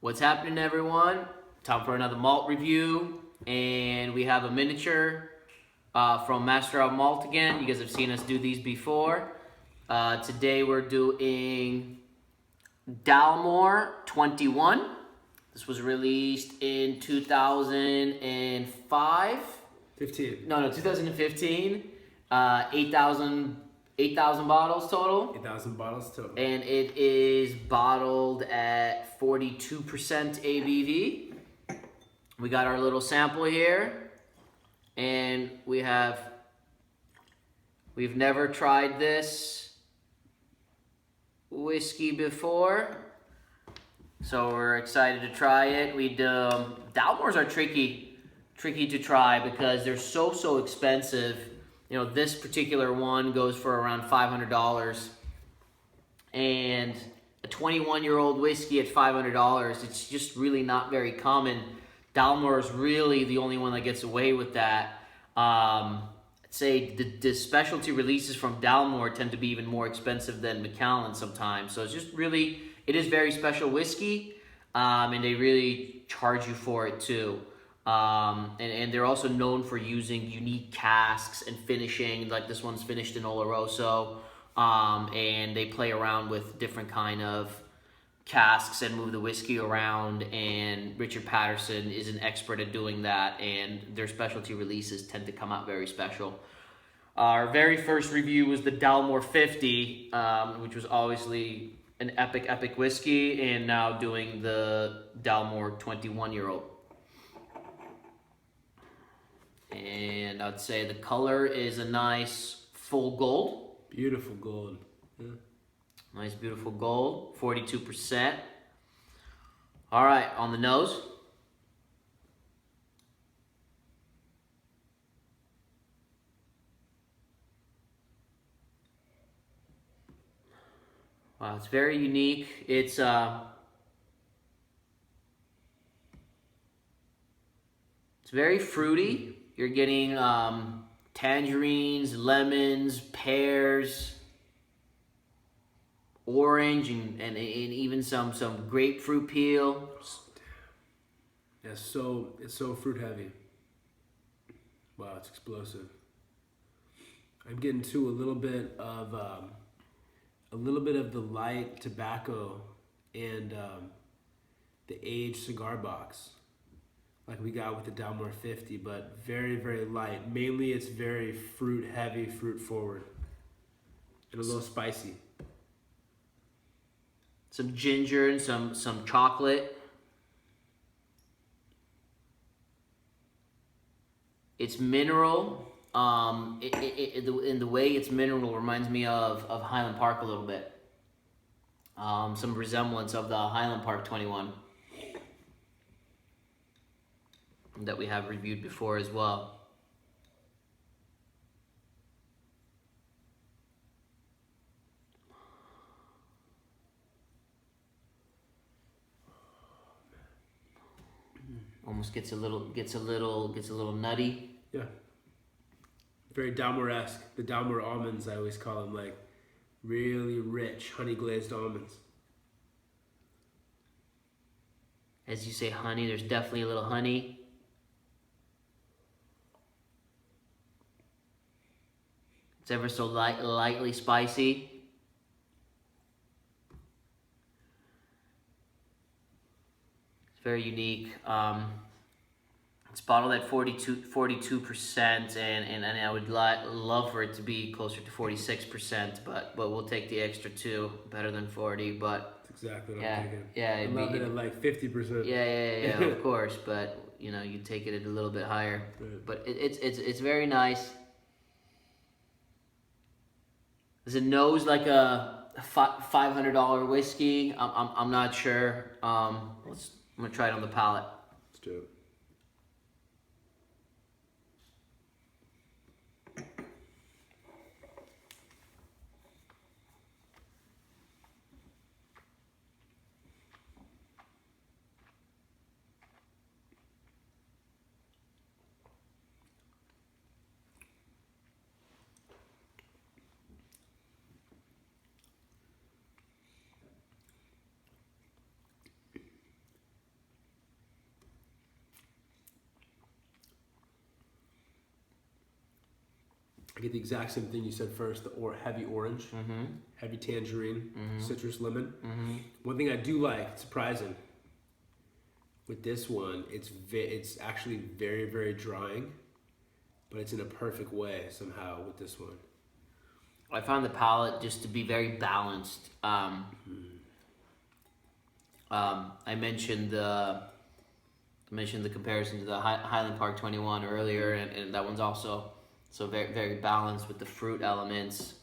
What's happening, everyone? Time for another malt review, and we have a miniature from Master of Malt again. You guys have seen us do these before. Today we're doing Dalmore 21. This was released in 2005. 15. No, 2015. 8,000 bottles total. 8,000 bottles total. And it is bottled at 42% ABV. We got our little sample here. And we've never tried this whiskey before. So we're excited to try it. Dalmores are tricky to try because they're so expensive. You know, this particular one goes for around $500, and a 21-year-old whiskey at $500, it's just really not very common. Dalmore is really the only one that gets away with that. I'd say the specialty releases from Dalmore tend to be even more expensive than Macallan sometimes. So it's just really, it is very special whiskey, and they really charge you for it too. And they're also known for using unique casks and finishing, like this one's finished in Oloroso, and they play around with different kind of casks and move the whiskey around, and Richard Patterson is an expert at doing that, and their specialty releases tend to come out very special. Our very first review was the Dalmore 50, which was obviously an epic whiskey, and now doing the Dalmore 21-year-old. And I'd say the color is a nice full gold. Beautiful gold. Yeah. Nice beautiful gold, 42%. All right, on the nose. Wow, it's very unique. It's very fruity. You're getting tangerines, lemons, pears, orange, and even some grapefruit peel. Yeah, it's so fruit heavy. Wow, it's explosive. I'm getting to a little bit of the light tobacco and the aged cigar box, like we got with the Dalmore 50, but very light. Mainly it's very fruit heavy, fruit forward, and a little spicy. Some ginger and some chocolate. It's mineral. In the way it's mineral reminds me of Highland Park a little bit. Some resemblance of the Highland Park 21 that we have reviewed before as well. Almost gets a little nutty. Yeah. Very Dalmore-esque. The Dalmore almonds, I always call them, like really rich honey glazed almonds. As you say, honey, there's definitely a little honey. It's ever so lightly spicy. It's very unique. It's bottled at 42%, and I would love for it to be closer to 46%, but we'll take the extra 2, better than 40. But that's exactly what I'm thinking. Yeah, I love it at like 50%. Yeah, of course. But you know, you take it at a little bit higher. Right. But it's very nice. Does it nose like a $500 whiskey? I'm not sure. I'm gonna try it on the palate. Let's do it. I get the exact same thing you said first, the heavy orange, heavy tangerine, citrus lemon. One thing I do like, surprising, with this one, it's actually very, very drying, but it's in a perfect way somehow with this one. I found the palate just to be very balanced. I mentioned the comparison to the Highland Park 21 earlier, and that one's also so very, very balanced with the fruit elements.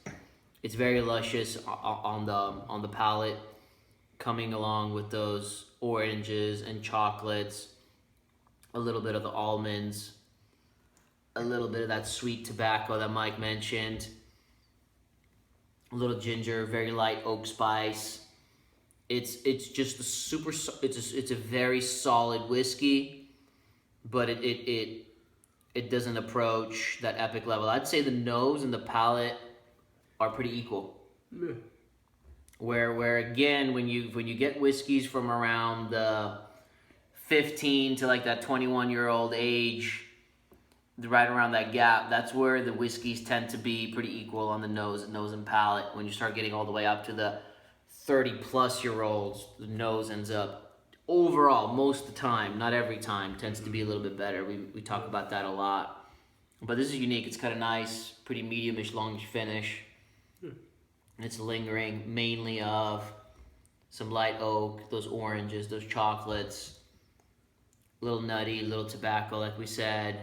It's very luscious on the palate, coming along with those oranges and chocolates, a little bit of the almonds, a little bit of that sweet tobacco that Mike mentioned, a little ginger, very light oak spice. It's just it's a very solid whiskey, but it doesn't approach that epic level. I'd say the nose and the palate are pretty equal. Yeah. Where again, when you get whiskeys from around the 15 to like that 21-year-old age, right around that gap, that's where the whiskeys tend to be pretty equal on the nose and palate. When you start getting all the way up to the 30-plus-year-olds, the nose ends up overall, most of the time, not every time, tends to be a little bit better. We talk about that a lot. But this is unique. It's got a nice, pretty medium-ish, longish finish. And it's lingering mainly of some light oak, those oranges, those chocolates, a little nutty, a little tobacco, like we said.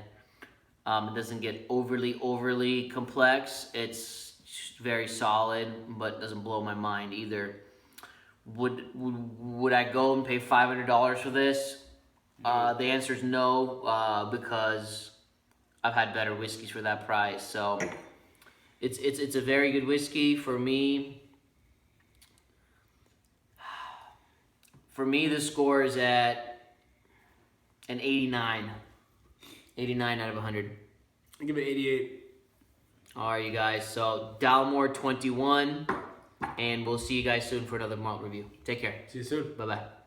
It doesn't get overly complex. It's very solid, but doesn't blow my mind either. Would I go and pay $500 for this? The answer is no, because I've had better whiskeys for that price. So it's a very good whiskey for me. For me, the score is at an 89. 89 out of 100. I give it 88. All right, you guys. So Dalmore 21, and we'll see you guys soon for another malt review. Take care. See you soon. Bye-bye.